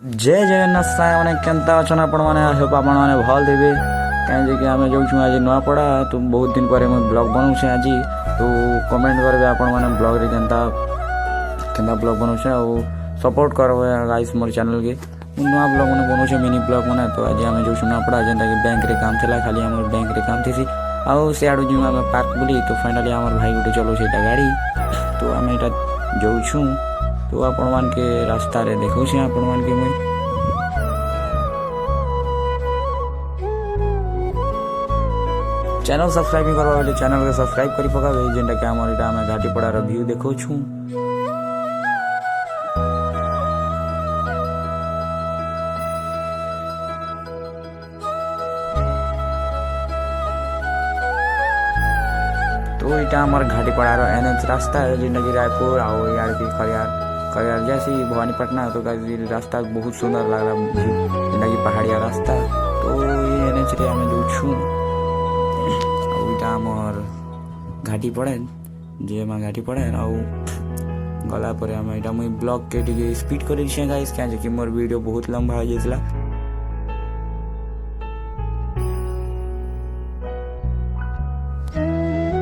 जय जगन्नाथ साई मैंने केन्ता अच्छन आपण मैंने हेल्प आपण मैंने भल देवे कहीं आम जो आज नुआपड़ा तो बहुत दिन पर मुझे ब्लॉग बनाऊे आज तो कमेंट करेंगे आपण मैंने ब्लॉग रे केन्ता ब्लॉग बनाऊे और सपोर्ट करवे गाइस मोर चैनल के नुआ ब्लॉग मैंने बनाऊे मिनी ब्लॉग मैंने तो आज आम जो नुआपड़ा जेनटा कि बैंक रे काम था खाली आम बैंक रे काम थी आउ सियाड़ू जी आम पार्क बुली तो फाइनाली आम भाई गोटे चलाऊ गाड़ी तो आम यहाँ जाऊँ तो आपण मान के रास्ता रे देखो आपण मान के मुई चैनल सब्सक्राइब करवा बेले चैनल के सब्सक्राइब करी पकावे जेंटा के हमर इटा हम घाटीपड़ा रो व्यू देखो छु। तो इटा हमर घाटीपड़ा रो एनएच रास्ता है जेंटा कि रायपुर आओ यार की खरियार जैसी भवानीपटना तो रास्ता बहुत सुंदर लग रहा जेंटा कि पहाड़िया रास्ता तो ये एनएच रे हम जो छु आमर घाटी पड़े जे मैं घाटी पड़े आउ गला पर आम यहाँ मुझे ब्लॉग के टी स्पीड कर गाइस क्या मोर वीडियो बहुत लंबा हो जाता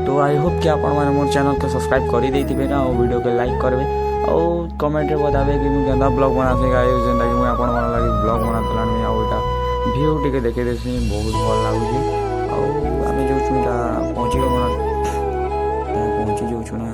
तो आई होप कि आपण मैंने मोर चैनल को सब्सक्राइब कर देते ना और वीडियो को लाइक करेंगे और कमेंट में बतावे कि मुझे केन्ता ब्लॉग बनाते गाइस जेनटा कि मुझे आपण मन लगे ब्लॉग बनाता आउटा व्यू टी देखे देसी बहुत भल लगुच आम जो पहुँचे पहुँची जाऊँ ना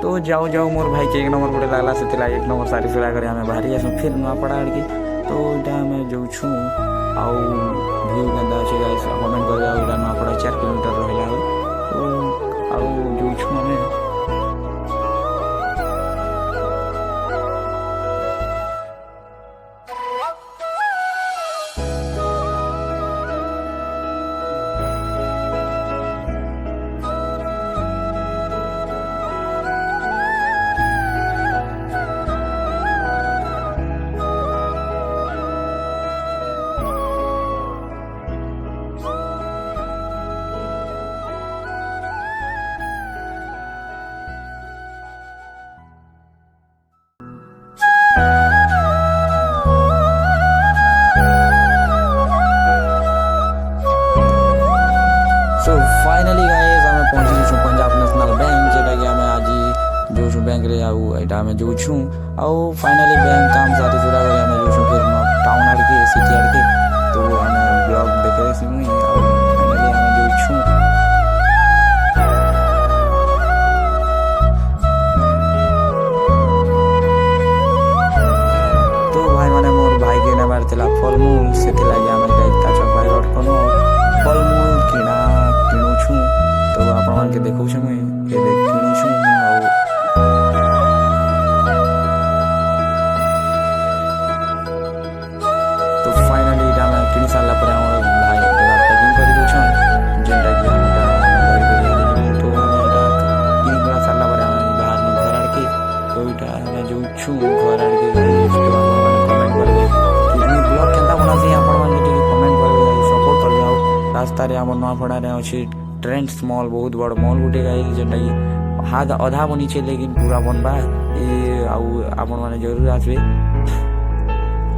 तो जाऊ जाऊ मोर भाई के एक नंबर गोटे लगला से एक नंबर सारी सुला कर आम बाहरी आस फिर नुआपड़ा आड़ के तो यहाँ आम जाऊँ आउ व्यू केन्ता अच्छे गाइस कमेंट कर नुआपड़ा 4 किलोमीटर रहा तो आउ जाऊँ आम फाइनली गाइस आम पहुँची छू पंजाब नेशनल बैंक जेटा कि आम आज जो बैंक रे आउ एटा आम जो छू आउ फाइनली बैंक काम सारी सुरा कर आम जो छू फिर टाउन आड़ के सिटी आड़ के तो आम ब्लॉग देखे सी मुई आउ फाइनली आम जो छू तो भाई माने मोर भाई के नेबार थिला फलमूल सेति लागि आम एटा चक भाई रोड कोनो फलमूल किणा किणु छु तो आपण मान के देखौ छु मैं ये देख किणु छु तो फाइनली डामे किणी साला पर हमर भाई एटा पैकिंग करि दउ छन जेंटा कि हम एटा तो हम एटा किणी बड़ा साला पर हम बाहर में घर आड़ के तो एटा हम जो छु घर आड़ के तो आपण कमेंट करबे कि ब्लॉग केनता बना से आपण मान के कमेंट करबे सपोर्ट करबे रास्ता रे हमर नुआपड़ा रे अछि ट्रेंड्स मॉल बहुत बड़ मॉल गुटे गाइस जेनटा कि हाथ अधा बनी छे लेकिन पूरा बनबा ये आउ आपण माने जरूर आसबे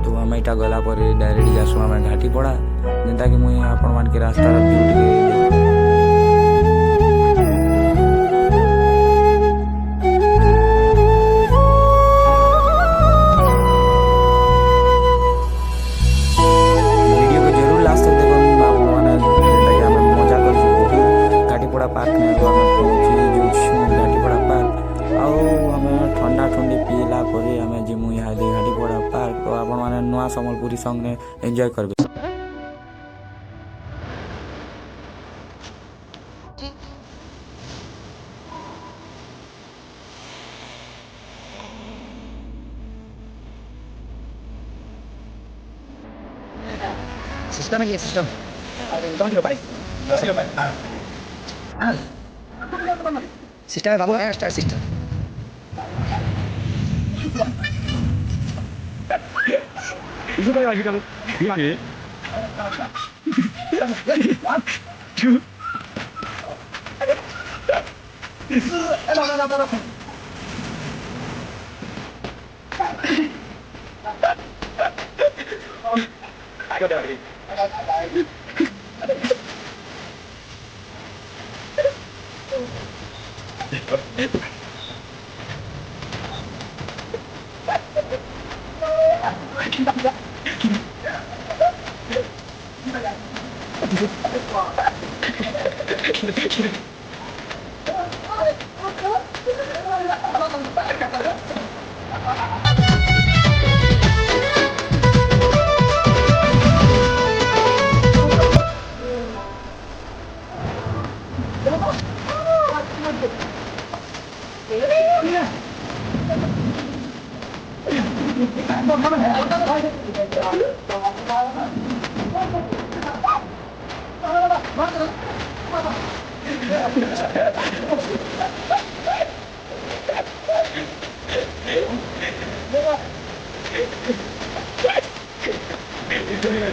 तो हम एटा गला पर डायरेक्ट जासु हम घाटी पड़ा जेनटा कि मुई आपण मान के रास्ता रे ब्यूटी पार्क में पहुँची घाटीपड़ा पार्क आउ आम ठंडा ठंडी पीला पर आम जिमु यहाँ घाटीपड़ा पार्क तो आपण मैंने नुआ सम्बलपुरी सॉन्ग ने एंजॉय करबे सिस्टम है ये सिस्टम कौन लो भाई सिस्टम है बाबू है star system 이소다야 이거 미안해.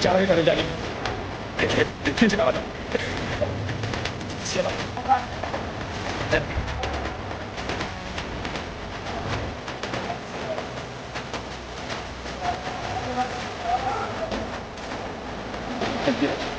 Jangan kalau jadi. Jangan. Siapa? Thank you.